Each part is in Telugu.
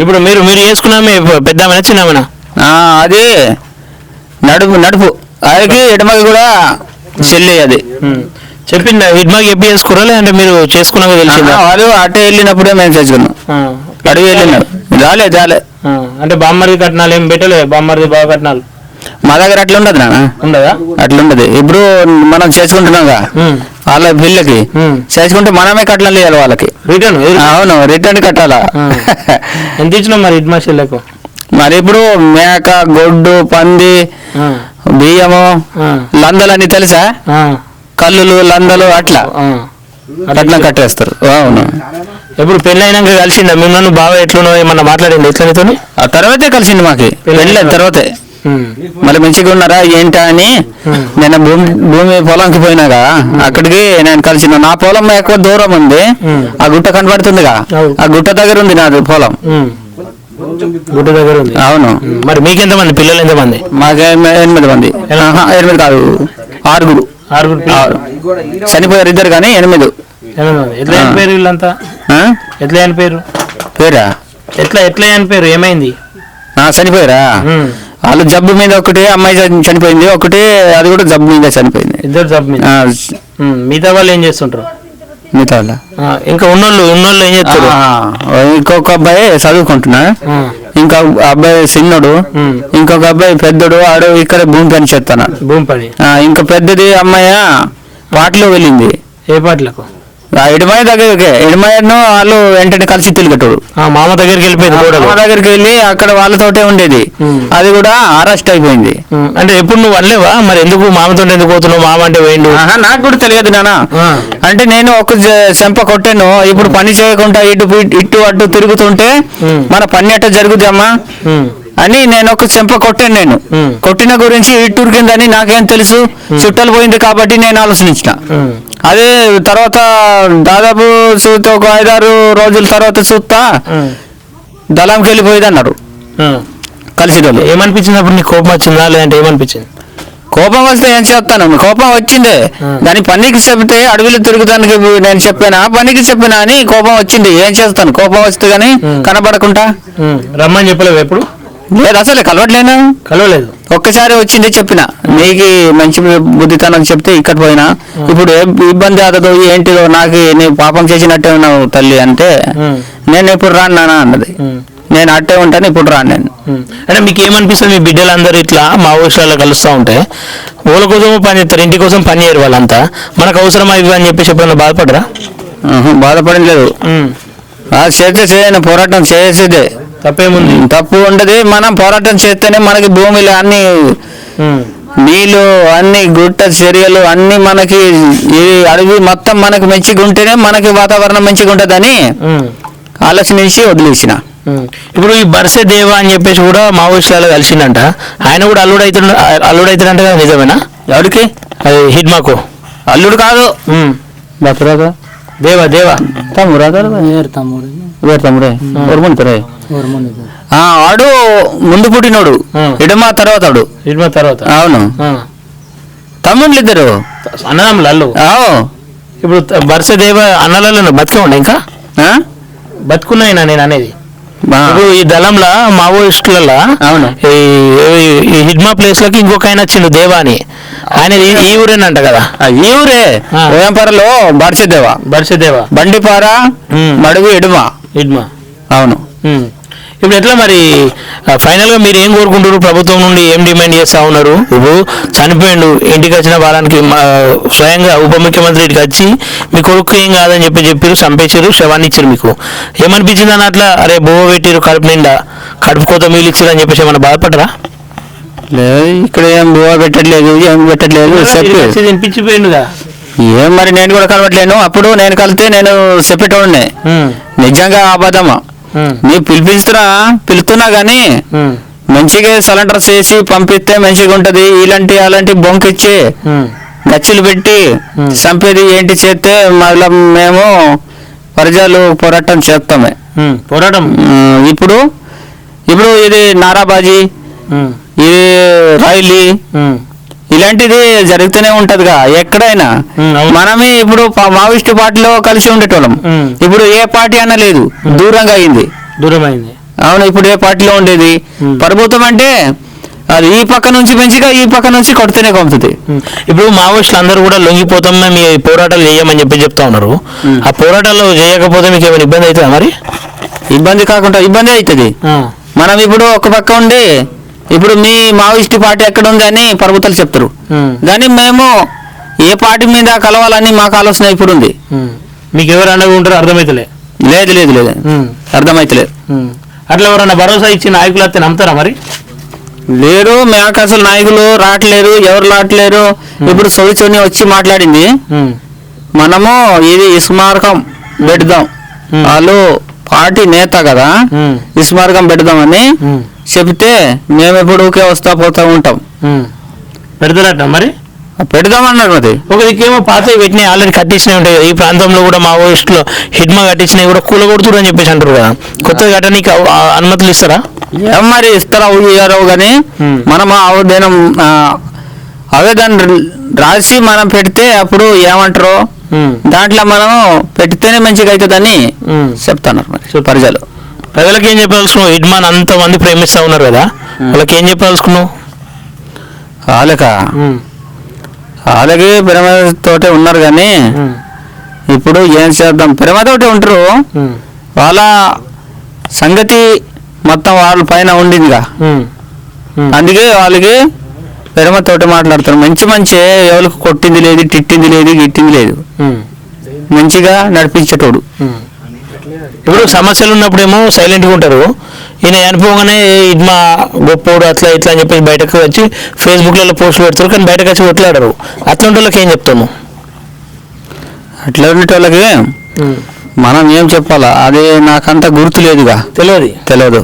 ఇప్పుడు మీరు చేసుకున్నామే పెద్ద చిన్నమేనా? అది నడుపు ఆయనకి ఎడమకి కూడా చెల్లి అది చెప్పిందా? ఇడ్మాకి చెప్పి చేసుకురా లేదంటే మీరు చేసుకున్నాక తెలిసిందా? వాళ్ళు అటే వెళ్ళినప్పుడే మేము చేసుకున్నాం. అడుగు వెళ్ళినారు జాలే అంటే బామ్మర్ది కట్నాలు ఏం పెట్టలేదు? బామ్మర్ది బాగా కట్నాలు మా దగ్గర అట్లా ఉండదు నాన్న. ఉండదా? అట్లుండదు. ఇప్పుడు మనం చేసుకుంటున్నాగా వాళ్ళ పిల్లకి చేసుకుంటే మనమే కట్నాలు ఇవ్వాలి వాళ్ళకి. రిటర్న్? అవును, రిటర్న్ కట్టాలా. ఎంత ఇచ్చినాం మరి ఇడ్మా చెల్లెకు? మరి ఇప్పుడు మేక, గొడ్డు, పంది, బియ్యము, లందలు అని తెలుసా? కల్లులు, లందలు అట్లా కట్టేస్తారు. అవును. ఎప్పుడు పెళ్లి అయినాక కలిసిందా మిమ్మల్ని? బాగా ఎట్లున్నావు ఏమన్నా మాట్లాడింది ఎట్లనితో? ఆ తర్వాతే కలిసింది మాకి. పెళ్ళి తర్వాతే మళ్ళీ మంచిగా ఉన్నారా ఏంటా అని నేను భూమి పొలంకి పోయినాగా అక్కడికి నేను కలిసిన. నా పొలం ఎక్కువ దూరం ఉంది, ఆ గుట్ట కనబడుతుందిగా, ఆ గుట్ట దగ్గర ఉంది నాది పొలం. గుట్ట దగ్గర ఉంది. అవును. మరి మీకెంతమంది పిల్లలు? ఎంతమంది? మాకు 8 మంది. 8 కాదు, 6. చనిపోయారు 2 కానీ 8. ఎట్లా పేరు వీళ్ళంతా? ఎట్లా అని పేరు? పేరా ఎట్లా అని పేరు? ఏమైంది? చనిపోయారా? వాళ్ళు జబ్బు మీద ఒకటి అమ్మాయి చనిపోయింది, ఒకటి అది కూడా జబ్బు మీద చనిపోయింది. 2 జబ్బు మీద. మిగతా వాళ్ళు ఏం చేస్తుంటారు? మిగతా వాళ్ళ ఇంకా ఉన్నోళ్ళు ఏం చేస్తారు? ఇంకొక అబ్బాయి చదువుకుంటున్నా, ఇంకొక అబ్బాయి చిన్నోడు, ఇంకొక అబ్బాయి పెద్దోడు. ఆడు ఇక్కడ భూమి పని చేస్తాను. భూమి పని. ఇంకా పెద్దది అమ్మాయి పాటలో వెళ్ళింది. ఏ పాటలకు? ఎడమాయ దగ్గరికి. ఎడమాయను వాళ్ళు వెంటనే కలిసి తిరిగేటోడు. మామ దగ్గరికి వెళ్ళిపోయింది. మామ దగ్గరికి వెళ్ళి అక్కడ వాళ్ళతోటే ఉండేది. అది కూడా అరెస్ట్ అయిపోయింది. అంటే ఎప్పుడు నువ్వు అనలేవా మరి ఎందుకు మామతో ఎందుకు పోతున్నావు? మామ అంటే పోయిండు. నాకు కూడా తెలియదు నాన్న. అంటే నేను ఒక చెంప కొట్టాను. ఇప్పుడు పని చేయకుండా ఇటు అటు తిరుగుతుంటే మన పని అట్ట జరుగుదమ్మా అని నేను ఒక చెంప కొట్టాను. నేను కొట్టిన గురించి ఇట్టురికిందని నాకేం తెలుసు? చుట్టాలు పోయింది కాబట్టి నేను ఆలోచించిన. అదే తర్వాత దాదాపు చూస్తే ఒక 5-6 రోజుల తర్వాత చూస్తా దళంకి వెళ్ళిపోయేది అన్నారు కలిసి. ఏమనిపించింది అప్పుడు? నీకు కోపం వచ్చిందా లేదంటే ఏమనిపించింది? కోపం వస్తే ఏం చెప్తాను, కోపం వచ్చిందే. దాని పనికి చెప్తే అడవిలో తిరుగుతానికి నేను చెప్పానా, పనికి చెప్పినా అని కోపం వచ్చింది. ఏం చేస్తాను, కోపం వస్తే గానీ కనబడకుండా. రమ్మని చెప్పలేవు ఎప్పుడు? లేదు, అసలు కలవలేదు. ఒక్కసారి వచ్చింది చెప్పిన, నీకు మంచి బుద్ధితనం చెప్తే ఇక్కడ పోయినా. ఇప్పుడు ఏ ఇబ్బంది అవుతుందో ఏంటిదో, నాకు నీ పాపం చేసినట్టే ఉన్నావు తల్లి అంటే నేను ఇప్పుడు రాను నాన్న అన్నది. నేను అట్టే ఉంటాను, ఇప్పుడు రాను నేను. అంటే మీకు ఏమనిపిస్తుంది? మీ బిడ్డలందరూ ఇట్లా మావోయిస్టులలో కలుస్తూ ఉంటే ఊళ్ళ కోసం పని చేస్తారు, ఇంటి కోసం పని చేయరు వాళ్ళంతా. మనకు అవసరమా ఇవి అని చెప్పేసి ఎప్పుడన్నా బాధపడరా? బాధపడం లేదు. చేస్తే చేయను, పోరాటం చేసేదే. తప్పేముంది? తప్పు ఉండదు. మనం పోరాటం చేస్తేనే మనకి భూమిలో అన్ని నీళ్ళు, అన్ని గుట్ట చర్యలు అన్ని మనకి, ఈ అడవి మొత్తం మనకి మంచిగా ఉంటేనే మనకి వాతావరణం మంచిగా ఉంటుందని ఆలోచించి వదిలేసిన. ఇప్పుడు ఈ బర్సే దేవా అని చెప్పేసి కూడా మావోయిస్టులలో కలిసిందంట. ఆయన కూడా అల్లుడు అవుతాడంట కదా, నిజమేనా? ఎవరికి? అది హిడ్మాకు అల్లుడు కాదు, దేవా తమ్ముడే. ఆడు ముందు పుట్టినోడు, ఇడమా తర్వాత. అవును, తమ్ముళ్ళు 2 అన్నదమ్ములు అల్లు. ఇప్పుడు బర్సే దేవ అన్నలలో బతికే ఇంకా బతుకున్నాయినా నేను అనేది. ఇప్పుడు ఈ దళంలో మావోయిస్టులలో ఈ హిడ్మా ప్లేస్ లకి ఇంకొక ఆయన వచ్చిండు దేవా అని. ఆయన ఈ ఊరేనంట కదా? ఈ ఊరే, ఓయంపారలో బర్సదేవా, బండిపార, మడుగు, ఇడ్మా. అవును. ఇప్పుడు ఎట్లా మరి ఫైనల్ గా మీరు ఏం కోరుకుంటారు? ప్రభుత్వం నుండి ఏం డిమాండ్ చేస్తా ఉన్నారు? ఇప్పుడు చనిపోయిండు, ఇంటికి వచ్చిన వారానికి స్వయంగా ఉప ముఖ్యమంత్రి ఇంటికి వచ్చి మీ కొడుకు ఏం కాదని చెప్పారు, చంపేశారు, శవాన్ని ఇచ్చారు. మీకు ఏమనిపించింది అని అట్లా? అరే బోవ పెట్టారు కడుపు నిండా, కడుపు కోత మీలు ఇచ్చారు అని చెప్పేసి ఏమన్నా బాధపడరా? లేదు, ఇక్కడ ఏం బోవ పెట్టట్లేదు, ఏం పెట్టట్లేదు. వినిపించిపోయిండుగా. ఏం మరి నేను కూడా కలవట్లేను. అప్పుడు నేను కలిస్తే నేను చెప్పేటోడినే. నిజంగా అబద్ధమా? నీ పిలుస్తున్నా గానీ మంచిగా సిలిండర్ చేసి పంపిస్తే మంచిగా ఉంటది. ఇలాంటి అలాంటి బొంకిచ్చి గచ్చులు పెట్టి చంపేది ఏంటి చేస్తే మళ్ళీ మేము ప్రజలు పోరాటం చేస్తామే. పోరాటం ఇప్పుడు ఇది నారాబాజీ, ఇది రైలీ, ఇలాంటిది జరుగుతూనే ఉంటదిగా ఎక్కడైనా. మనమే ఇప్పుడు మావోయిస్టు పార్టీలో కలిసి ఉండేటోళ్ళం. ఇప్పుడు ఏ పార్టీ అన్న లేదు, దూరంగా అయింది. అవును, ఇప్పుడు ఏ పార్టీలో ఉండేది ప్రభుత్వం అంటే అది ఈ పక్క నుంచి పెంచిగా ఈ పక్క నుంచి కొడితేనే కొంపుతుంది. ఇప్పుడు మావోయిస్టులు అందరూ కూడా లొంగిపోతాం మీ పోరాటాలు చేయమని చెప్తా ఉన్నారు. ఆ పోరాటాలు చేయకపోతే మీకు ఏమైనా ఇబ్బంది అవుతుందా? మరి ఇబ్బంది కాకుండా ఇబ్బంది అవుతుంది. మనం ఇప్పుడు ఒక పక్క ఉండి ఇప్పుడు మీ మావోయిస్ట్ పార్టీ ఎక్కడ ఉంది అని ప్రభుత్వాలు చెప్తారు, కానీ మేము ఏ పార్టీ మీద కలవాలని మాకు ఆలోచన ఇప్పుడు ఉంది. మీకు ఎవరు అండగా ఉంటారో అర్థమైతలే? లేదు లేదు లేదు, అర్థమైతలేదు. అట్లా ఎవరన్నా భరోసా ఇచ్చి నాయకులు వస్తే నమ్ముతారా? మరి లేరు, మాకు అసలు నాయకులు రావట్లేరు, ఎవరు రావట్లేరు. ఇప్పుడు సోని వచ్చి మాట్లాడింది, మనము ఇది స్మారకం పెడదాం, వాళ్ళు పార్టీ నేత కదా స్మారకం పెడదామని చెప్తే మేము ఎప్పుడు ఊకే వస్తా పోతా ఉంటాం. పెడతారట మరి? పెడదామన్నారు. అది ఒక దిక్కేమో పాత పెట్టినాయి, ఆల్రెడీ కట్టించినవి ఉంటాయి కదా, ఈ ప్రాంతంలో కూడా మావోయిస్టులు హిడ్మా కట్టించినవి కూడా కూలగొడుతురు అని చెప్పేసి అంటారు కదా, కొత్తగా కట్టడానికి అనుమతులు ఇస్తారా? ఏం మరి ఇస్తారా ఇయ్యారో కానీ మనం అవే దాన్ని రాసి మనం పెడితే అప్పుడు ఏమంటారో దాంట్లో మనం పెడితేనే మంచిగా అవుతుందని చెప్తున్నారు మరి ప్రజలకు ఏం చెప్పాల్సుకున్నావు? హిడ్మాన్ అంతమంది ప్రేమిస్తా ఉన్నారు కదా, వాళ్ళకి ఏం చెప్పాల్సుకున్నావు? వాళ్ళకి ప్రేమతోటే ఉన్నారు కానీ ఇప్పుడు ఏం చేద్దాం, ప్రేమతోటి ఉంటారు. వాళ్ళ సంగతి మొత్తం వాళ్ళ పైన ఉండిందిగా, అందుకే వాళ్ళకి ప్రేమతోటి మాట్లాడతారు. మంచి ఎవరికి కొట్టింది లేదు, తిట్టింది లేదు, గిట్టింది లేదు, మంచిగా నడిపించేటోడు. ఇప్పుడు సమస్యలు ఉన్నప్పుడేమో సైలెంట్గా ఉంటారు, ఈయన చనిపోగానే ఇడ్మా గొప్పోడు అట్లా ఇట్లా అని చెప్పేసి బయటకు వచ్చి ఫేస్బుక్లలో పోస్టులు పెడతారు, కానీ బయటకు వచ్చి కొట్లాడరు. అట్లాంటి వాళ్ళకి ఏం చెప్తాము? అట్లా ఉండేటోళ్ళకి మనం ఏం చెప్పాలా, అది నాకంత గుర్తు లేదుగా, తెలియదు.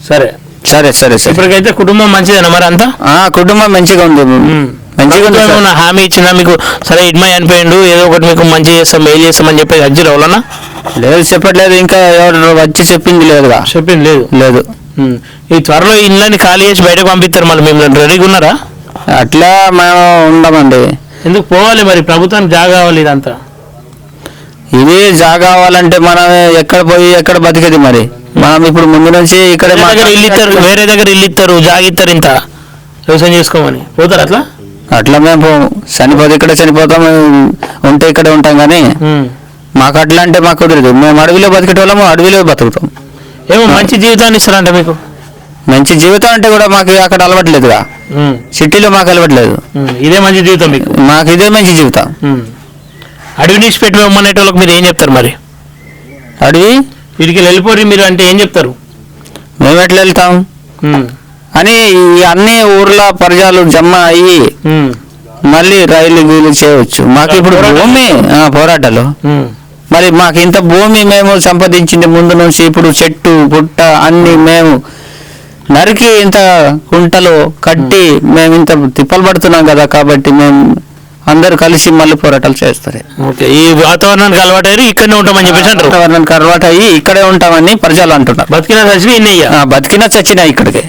సరే సరే సరే సరే ఇప్పటికైతే కుటుంబం మంచిదేనా మరి? అంతా కుటుంబం మంచిగా ఉంది, మంచిగా ఉంది. హామీ ఇచ్చిందా మీకు? సరే ఇడ్మా చనిపోయిండు, ఏదో ఒకటి మీకు మంచి చేస్తాం, మెయిల్ చేస్తామని చెప్పేసి అజ్జి రావాలన్నా? లేదు, చెప్పట్లేదు. ఇంకా ఎవరు వచ్చి చెప్పింది లేదుగా? చెప్పింది లేదు. ఈ త్వరలో ఇళ్ళని ఖాళీ చేసి బయటకు పంపిస్తారు, మళ్ళీ మేము రెడీగా ఉన్నారా? అట్లా మేము ఉండమండి. ఎందుకు పోవాలి మరి? ప్రభుత్వానికి జాగా కావాలి, ఇదంతా ఇది జాగా కావాలంటే మనం ఎక్కడ పోయి ఎక్కడ బతికేది మరి? మనం ఇప్పుడు ముందు నుంచి ఇక్కడ వేరే దగ్గర ఇల్లు ఇస్తారు, జాగిస్తారు, ఇంత వ్యవసాయం చేసుకోమని పోతారు. అట్లా మేము చనిపోతే ఇక్కడ చనిపోతాం, ఉంటే ఇక్కడే ఉంటాం. కానీ మాకు అట్లా అంటే మాకు కుదరదు. మేము అడవిలో బతికేటోళ్ళము, అడవిలో బతుకుతాం. ఏమో మంచి జీవితాన్ని ఇస్తారంట మీకు? మంచి జీవితం అంటే కూడా మాకు అక్కడ అలవాట్లేదుగా, సిటీలో మాకు అలవాట్లేదు. ఇదే మంచి జీవితం మీకు? మాకు ఇదే మంచి జీవితం. అడవి నుంచి పెట్టమనేటోళ్ళకి మీరు ఏం చెప్తారు మరి? అడవి వీడికి వెళ్ళిపోయి మీరు అంటే ఏం చెప్తారు? మేము ఎట్లా వెళ్తాం అని అన్ని ఊర్ల ప్రజలు జమ అయ్యి మళ్ళీ రైలు గీలు చేయవచ్చు. మాకు ఇప్పుడు భూమి పోరాటాలు, మరి మాకు ఇంత భూమి మేము సంపాదించింది ముందు నుంచి, ఇప్పుడు చెట్టు పుట్ట అన్ని మేము నరికి ఇంత కుంటలు కట్టి మేము ఇంత తిప్పలు పడుతున్నాం కదా, కాబట్టి మేము అందరు కలిసి మళ్ళీ పోరాటాలు చేస్తారు. ఈ వాతావరణానికి అలవాటు అయ్యి ఇక్కడనే ఉంటామని చెప్పేసి అంటారు. వాతావరణానికి అలవాటు అయ్యి ఇక్కడే ఉంటామని ప్రజలు అంటున్నారు. బతికినా చచ్చినా ఇక్కడికే.